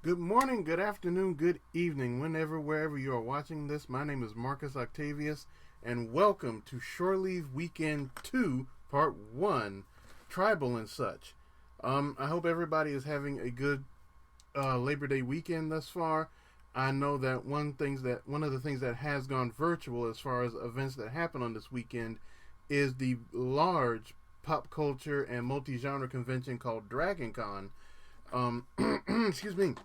Good morning, good afternoon, good evening, whenever, wherever you are watching this. My name is Marcus Octavius, and welcome to Shore Leave Weekend 2, Part 1, Tribal and Such. I hope everybody is having a good Labor Day weekend thus far. I know that one of the things that has gone virtual as far as events that happen on this weekend is the large pop culture and multi-genre convention called DragonCon. Excuse me.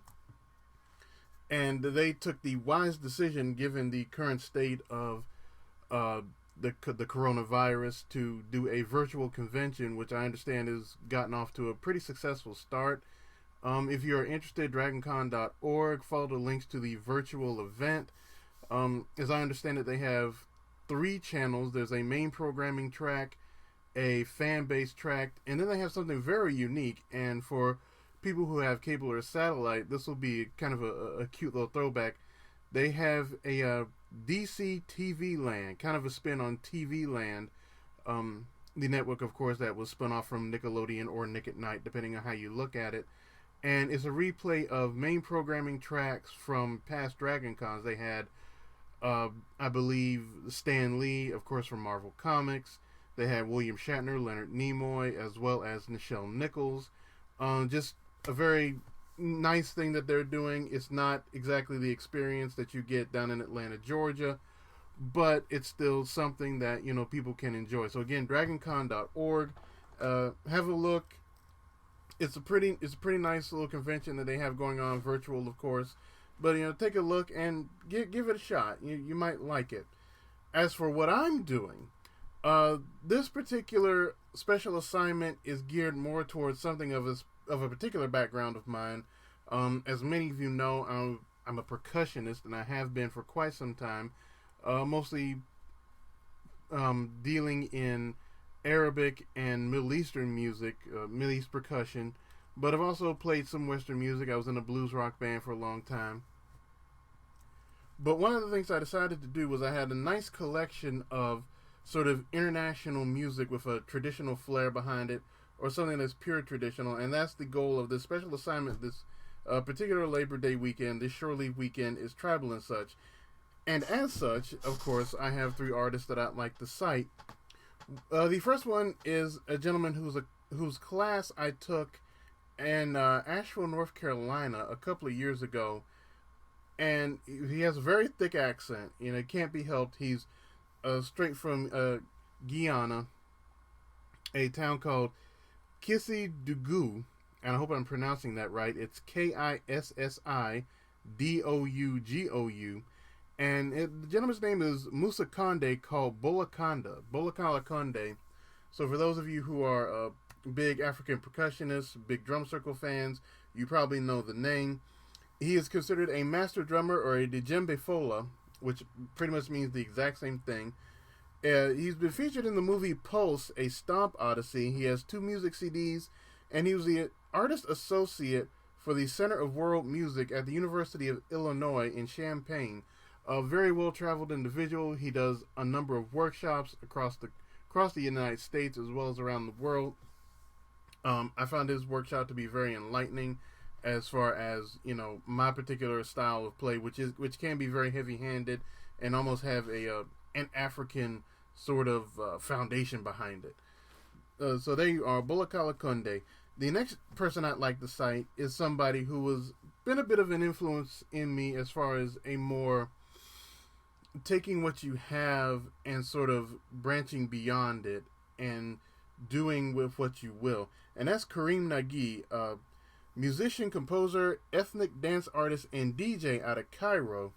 And they took the wise decision, given the current state of the coronavirus, to do a virtual convention, which I understand has gotten off to a pretty successful start. If you're interested, DragonCon.org, follow the links to the virtual event. As I understand it, they have 3 channels. There's a main programming track, a fan-based track, and then they have something very unique. And for people who have cable or satellite, this will be kind of a cute little throwback. They have a DC TV Land, kind of a spin on TV Land, the network, of course, that was spun off from Nickelodeon or Nick at Night, depending on how you look at it. And it's a replay of main programming tracks from past Dragon Cons. They had, I believe, Stan Lee, of course, from Marvel Comics. They had William Shatner, Leonard Nimoy, as well as Nichelle Nichols. Just a very nice thing that they're doing. It's not exactly the experience that you get down in Atlanta, Georgia, but it's still something that, people can enjoy. So again, dragoncon.org. Have a look. It's a pretty nice little convention that they have going on, virtual, of course. But take a look and give it a shot. You might like it. As for what I'm doing, this particular special assignment is geared more towards something of a particular background of mine. As many of you know, I'm a percussionist, and I have been for quite some time, mostly dealing in Arabic and Middle Eastern music, Middle East percussion, but I've also played some Western music. I was in a blues rock band for a long time. But one of the things I decided to do was I had a nice collection of sort of international music with a traditional flair behind it, or something that's pure traditional, and that's the goal of this special assignment. This particular Labor Day weekend, this shore leave weekend, is Tribal and Such. And as such, of course, I have 3 artists that I'd like to cite. The first one is a gentleman whose class I took in Asheville, North Carolina, a couple of years ago, and he has a very thick accent. It can't be helped. He's straight from Guyana, a town called Kissi-Dougou, and I hope I'm pronouncing that right. It's Kissi-Dougou, and the gentleman's name is Musa Konde, called Bolakanda Konde. So for those of you who are big African percussionists, big drum circle fans, you probably know the name. He is considered a master drummer, or a djembe fola, which pretty much means the exact same thing. He's been featured in the movie Pulse, A Stomp Odyssey. He has 2 music CDs, and he was the artist associate for the Center of World Music at the University of Illinois in Champaign. A very well-traveled individual. He does a number of workshops across the United States as well as around the world. I found his workshop to be very enlightening, as far as my particular style of play, which can be very heavy-handed and almost have an African sort of foundation behind it. So there you are, Bolakala Konde. The next person I'd like to cite is somebody who has been a bit of an influence in me, as far as a more taking what you have and sort of branching beyond it and doing with what you will. And that's Kareem Nagy, musician, composer, ethnic dance artist, and DJ out of Cairo.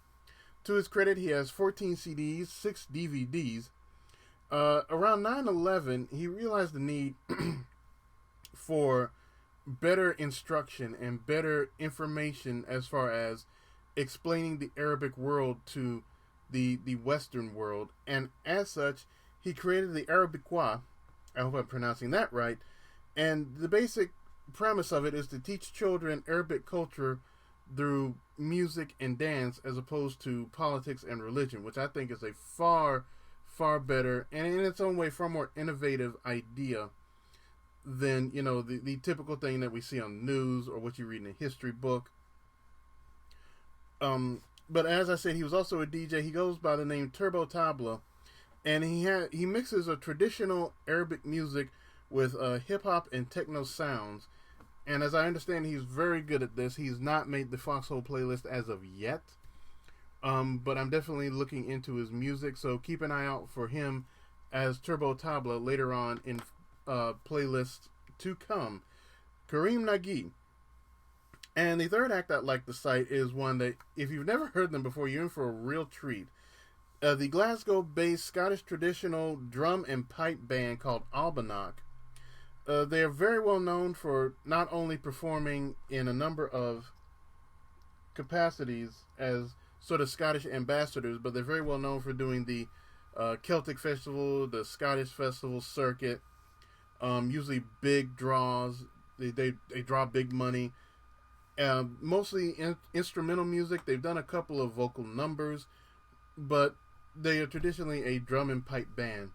To his credit, he has 14 CDs, 6 DVDs. Around 9/11, he realized the need for better instruction and better information as far as explaining the Arabic world to the Western world. And as such, he created the Arabiquois. I hope I'm pronouncing that right. And the basic premise of it is to teach children Arabic culture through music and dance, as opposed to politics and religion, which I think is a far, far better, and in its own way, far more innovative idea than the typical thing that we see on the news or what you read in a history book. But as I said, he was also a DJ. He goes by the name Turbotable, and he mixes a traditional Arabic music with hip hop and techno sounds. And as I understand, he's very good at this. He's not made the Foxxhole playlist as of yet, but I'm definitely looking into his music. So keep an eye out for him as Turbotable later on in playlists to come. Kareem Nagy. And the third act I'd like to cite is one that, if you've never heard them before, you're in for a real treat. The Glasgow-based Scottish traditional drum and pipe band called Albanach. They are very well known for not only performing in a number of capacities as sort of Scottish ambassadors, but they're very well known for doing the Celtic Festival, the Scottish Festival circuit, usually big draws. They draw big money. Mostly instrumental music. They've done a couple of vocal numbers, but they are traditionally a drum and pipe band.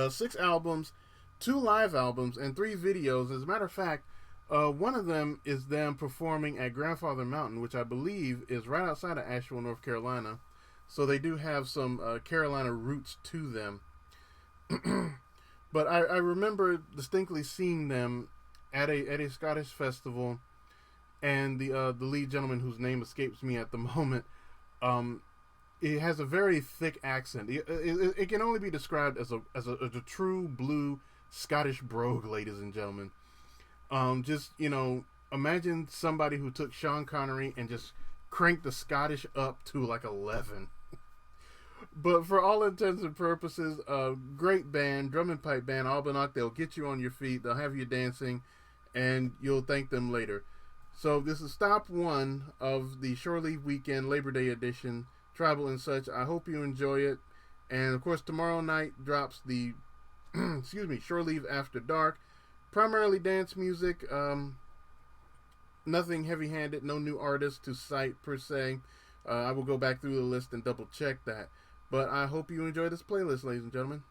6 albums, 2 live albums, and 3 videos. As a matter of fact, one of them is them performing at Grandfather Mountain, which I believe is right outside of Asheville, North Carolina. So they do have some Carolina roots to them. But I remember distinctly seeing them at a Scottish festival, and the lead gentleman, whose name escapes me at the moment, it has a very thick accent. It can only be described as a true blue Scottish brogue, ladies and gentlemen. Just, imagine somebody who took Sean Connery and just cranked the Scottish up to like 11. But for all intents and purposes, great band, drum and pipe band, Albanach. They'll get you on your feet. They'll have you dancing, and you'll thank them later. So this is stop 1 of the Shore Leave Weekend Labor Day edition, Tribal and such. I hope you enjoy it. And of course, tomorrow night drops the Shore Leave After Dark. Primarily dance music. Nothing heavy-handed. No new artists to cite per se. I will go back through the list and double check that. But I hope you enjoy this playlist, ladies and gentlemen.